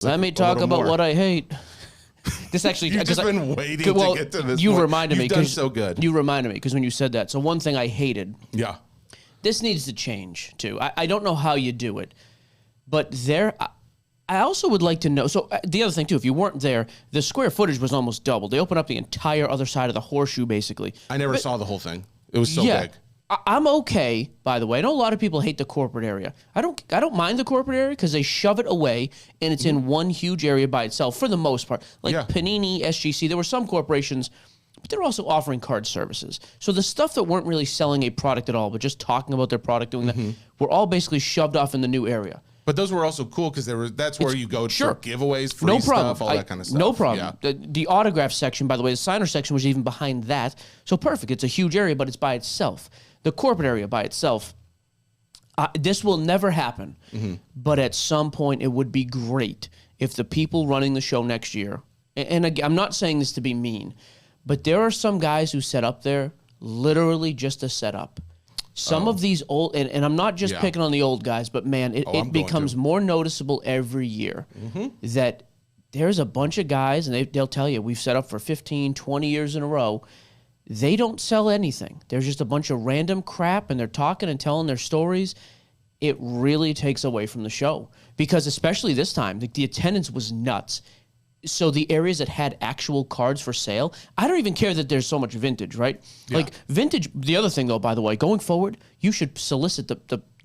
Let me talk about what I hate. This actually, you've just been waiting to get to this. You reminded me. You've done so good. You reminded me because when you said that. So one thing I hated. Yeah. This needs to change too. I don't know how you do it, but there. I also would like to know. So the other thing too, if you weren't there, the square footage was almost double. They opened up the entire other side of the horseshoe, basically. I never saw the whole thing. It was so big. I'm okay, by the way. I know a lot of people hate the corporate area. I don't mind the corporate area because they shove it away and it's in one huge area by itself for the most part. Like Panini, SGC, there were some corporations, but they're also offering card services. So the stuff that weren't really selling a product at all, but just talking about their product, doing that, were all basically shoved off in the new area. But those were also cool because that's where you go for giveaways, free stuff, all that kind of stuff. No problem. Yeah. The autograph section, by the way, the signer section was even behind that. So perfect. It's a huge area, but it's by itself. The corporate area by itself, this will never happen. But at some point, it would be great if the people running the show next year, and again, I'm not saying this to be mean, but there are some guys who set up there literally just to set up. Some of these old, and I'm not just picking on the old guys, but man, it becomes more noticeable every year that there's a bunch of guys, and they'll tell you, we've set up for 15, 20 years in a row. They don't sell anything. There's just a bunch of random crap, and they're talking and telling their stories. It really takes away from the show because especially this time, the attendance was nuts. So the areas that had actual cards for sale, I don't even care that there's so much vintage, right? Yeah. Like vintage, the other thing though, by the way, going forward, you should solicit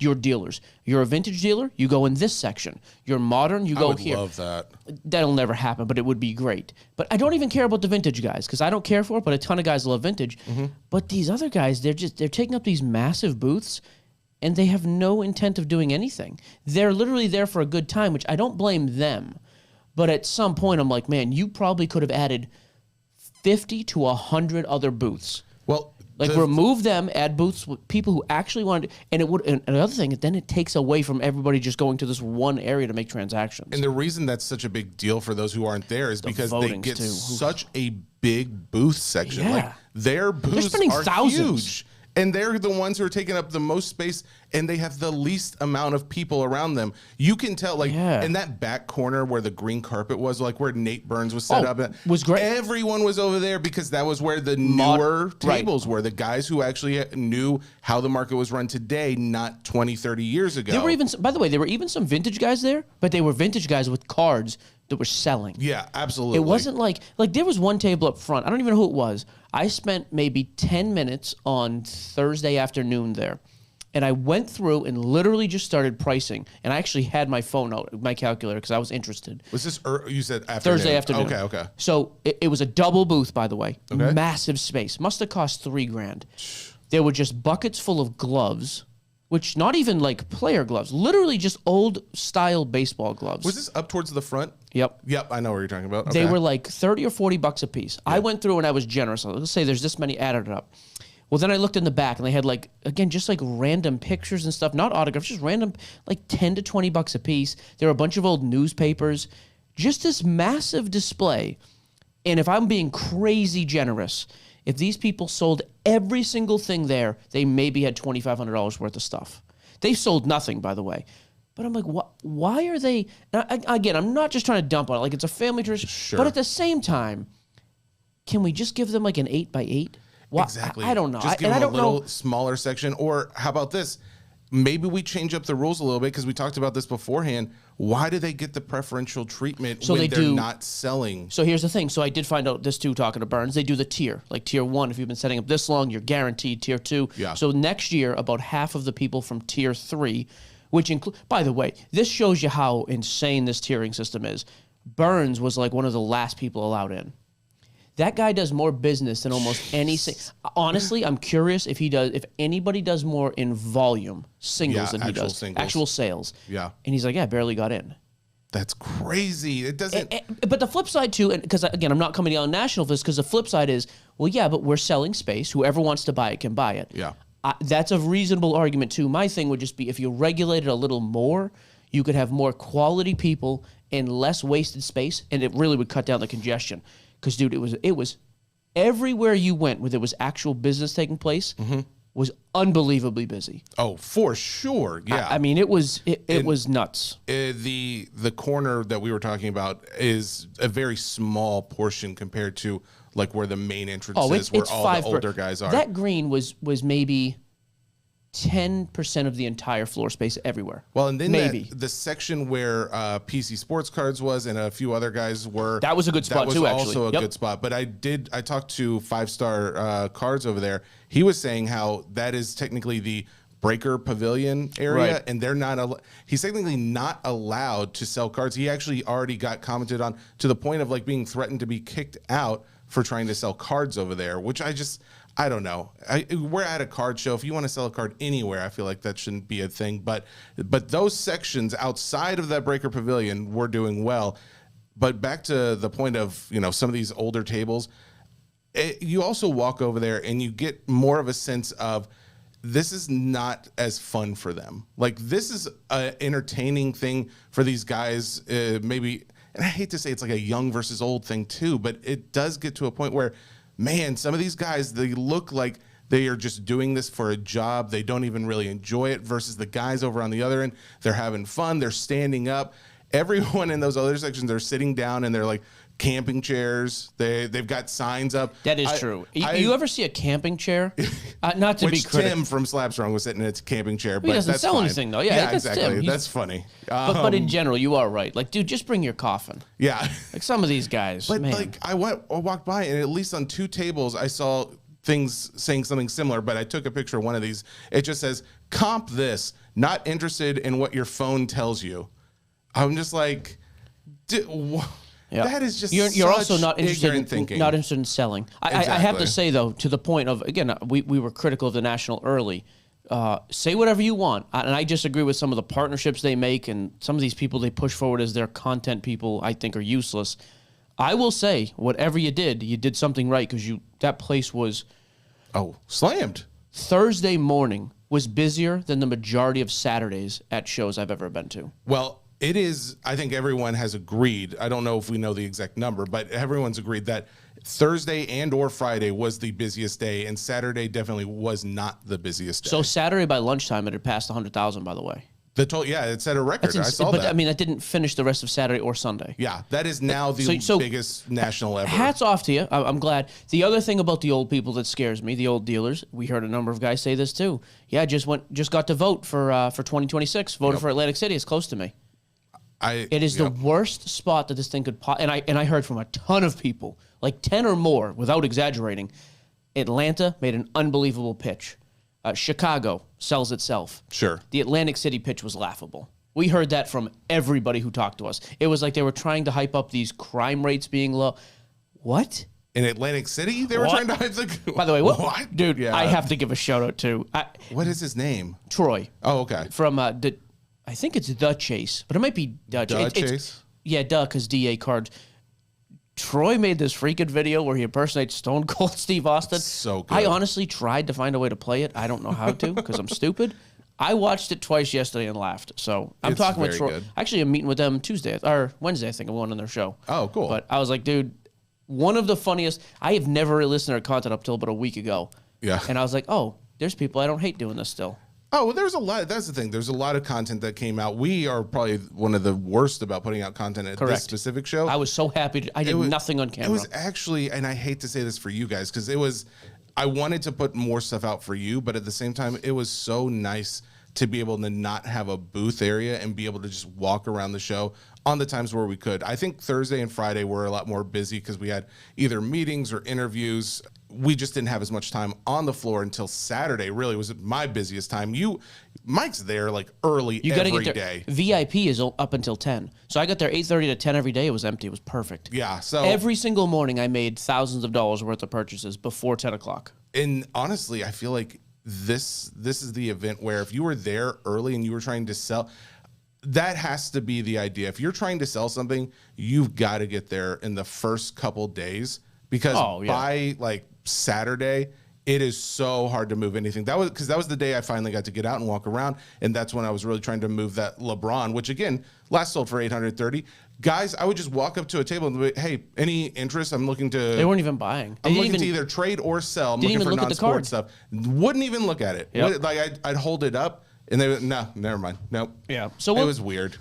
your dealers. You're a vintage dealer, you go in this section. You're modern, you go here. I would love that. That'll never happen, but it would be great. But I don't even care about the vintage guys because I don't care for it, but a ton of guys love vintage. But these other guys, they're taking up these massive booths and they have no intent of doing anything. They're literally there for a good time, which I don't blame them. But at some point, I'm like, man, you probably could have added 50 to 100 other booths. Well, remove them, add booths with people who actually wanted, and it would. And another thing, then it takes away from everybody just going to this one area to make transactions. And the reason that's such a big deal for those who aren't there is because they get such a big booth section. Yeah. Like their booths are thousands. huge. And they're the ones who are taking up the most space, and they have the least amount of people around them. You can tell, in that back corner where the green carpet was, like where Nate Burns was set up. Was great. Everyone was over there because that was where the newer tables were. The guys who actually knew how the market was run today, not 20, 30 years ago. There were even, by the way, there were even some vintage guys there, but they were vintage guys with cards that were selling. Yeah, absolutely. It wasn't like there was one table up front. I don't even know who it was. I spent maybe 10 minutes on Thursday afternoon there. And I went through and literally just started pricing. And I actually had my phone out, my calculator, because I was interested. Was this, you said afternoon? Thursday afternoon. Okay. So it was a double booth, by the way. Okay. Massive space. Must have cost $3,000. There were just buckets full of gloves, which not even like player gloves, literally just old style baseball gloves. Was this up towards the front? Yep. I know what you're talking about. Okay. They were like $30 or $40 a piece. I went through and I was generous. Let's say there's this many added up. Well, then I looked in the back and they had just random pictures and stuff, not autographs, just random, like 10 to $20 a piece. There were a bunch of old newspapers, just this massive display. And if I'm being crazy generous, if these people sold every single thing there, they maybe had $2,500 worth of stuff. They sold nothing, by the way. But I'm like, why are they... Again, I'm not just trying to dump on it. Like, it's a family tradition. Sure. But at the same time, can we just give them like an 8x8? Exactly. I don't know. Just give them a little smaller section. Or how about this? Maybe we change up the rules a little bit because we talked about this beforehand. Why do they get the preferential treatment when they're not selling? So here's the thing. So I did find out this too, talking to Burns. They do the tier. Like tier 1, if you've been setting up this long, you're guaranteed. Tier 2. Yeah. So next year, about half of the people from tier 3, which include, by the way, this shows you how insane this tiering system is. Burns was like one of the last people allowed in. That guy does more business than almost any. Honestly, I'm curious if anybody does more in volume, singles than he does. Actual sales. Yeah. And he's like, I barely got in. That's crazy. It doesn't. But the flip side too, and because again, I'm not coming down national for this, because the flip side is, well, yeah, but we're selling space. Whoever wants to buy it can buy it. Yeah. That's a reasonable argument too. My thing would just be if you regulated a little more, you could have more quality people and less wasted space, and it really would cut down the congestion. Because, dude, it was everywhere you went where there was actual business taking place, was unbelievably busy. Oh, for sure. Yeah. I mean, it was nuts. The corner that we were talking about is a very small portion compared to like where the main entrance is, where all the older guys are. That green was maybe 10% of the entire floor space everywhere. Well, and then the section where PC Sports Cards was and a few other guys were. That was a good spot too, actually. That was also a good spot. But I talked to 5-Star Cards over there. He was saying how that is technically the Breaker Pavilion area, right. And they're not. He's technically not allowed to sell cards. He actually already got commented on to the point of like being threatened to be kicked out for trying to sell cards over there, which I don't know. We're at a card show. If you want to sell a card anywhere, I feel like that shouldn't be a thing. But those sections outside of that Breaker Pavilion were doing well. But back to the point of, some of these older tables, you also walk over there and you get more of a sense of this is not as fun for them. Like, this is an entertaining thing for these guys, maybe. And I hate to say it's like a young versus old thing too, but it does get to a point where, man, some of these guys, they look like they are just doing this for a job. They don't even really enjoy it, versus the guys over on the other end. They're having fun. They're standing up. Everyone in those other sections are sitting down and they're like camping chairs. They've got signs up. That is true. You ever see a camping chair? Not to be critical. Tim from Slapstrong was sitting in a camping chair. But he doesn't sell anything though. Yeah, exactly. That's funny. But in general, you are right. Like, dude, just bring your coffin. Yeah. Like some of these guys. But man. like I walked by and at least on 2 tables I saw things saying something similar, but I took a picture of one of these. It just says, "Comp this, not interested in what your phone tells you." I'm just like, that is just you're also not interested in thinking. Not interested in selling. Exactly. I have to say though, to the point of, again, we were critical of the National early. Say whatever you want, and I disagree with some of the partnerships they make, and some of these people they push forward as their content people I think are useless. I will say, whatever you did something right, because that place was slammed. Thursday morning was busier than the majority of Saturdays at shows I've ever been to. Well, it is. I think everyone has agreed. I don't know if we know the exact number, but everyone's agreed that Thursday and or Friday was the busiest day, and Saturday definitely was not the busiest day. So Saturday by lunchtime, it had passed 100,000, by the way. It set a record. I saw that. But I mean, that didn't finish the rest of Saturday or Sunday. Yeah, that is now the biggest national ever. Hats off to you. I'm glad. The other thing about the old people that scares me, the old dealers, we heard a number of guys say this too. Yeah, just got to vote for 2026. Voted for Atlantic City. It's close to me. It is the worst spot that this thing could and I heard from a ton of people, like 10 or more, without exaggerating. Atlanta made an unbelievable pitch. Chicago sells itself. Sure. The Atlantic City pitch was laughable. We heard that from everybody who talked to us. It was like they were trying to hype up these crime rates being low. What? In Atlantic City? They were trying to hype the... By the way, what? Dude, yeah. I have to give a shout out to... what is his name? Troy. Oh, okay. From I think it's The Chase, but it might be Dutch. Chase? Yeah, because DA cards. Troy made this freaking video where he impersonates Stone Cold Steve Austin. So good. I honestly tried to find a way to play it. I don't know how to because I'm stupid. I watched it twice yesterday and laughed. So I'm talking with Troy. Actually, I'm meeting with them Tuesday or Wednesday, I think. I'm going on their show. Oh, cool. But I was like, dude, one of the funniest. I have never really listened to their content up till about a week ago. Yeah. And I was like, oh, there's people I don't hate doing this still. Oh, well, there's a lot. That's the thing. There's a lot of content that came out. We are probably one of the worst about putting out content at this specific show. I was so happy. I did nothing on camera. It was actually, and I hate to say this for you guys, because I wanted to put more stuff out for you, but at the same time, it was so nice to be able to not have a booth area and be able to just walk around the show on the times where we could. I think Thursday and Friday were a lot more busy because we had either meetings or interviews. We just didn't have as much time on the floor until Saturday. Really was my busiest time. Mike's there like early every day. VIP is up until 10. So I got there 8:30 to 10 every day. It was empty. It was perfect. Yeah. So every single morning I made thousands of dollars worth of purchases before 10 o'clock. And honestly, I feel like this is the event where if you were there early and you were trying to sell, that has to be the idea. If you're trying to sell something, you've got to get there in the first couple days because by like Saturday, It is so hard to move anything. That was the day I finally got to get out and walk around, and that's when I was really trying to move that LeBron, which again last sold for $830. Guys, I would just walk up to a table and be, hey, any interest? I'm looking to. They weren't even buying. I'm looking to either trade or sell. I'm looking for non-sport stuff. Wouldn't even look at it. Yep. Like I'd hold it up. And they would, no, never mind. Nope. Yeah. So it was weird.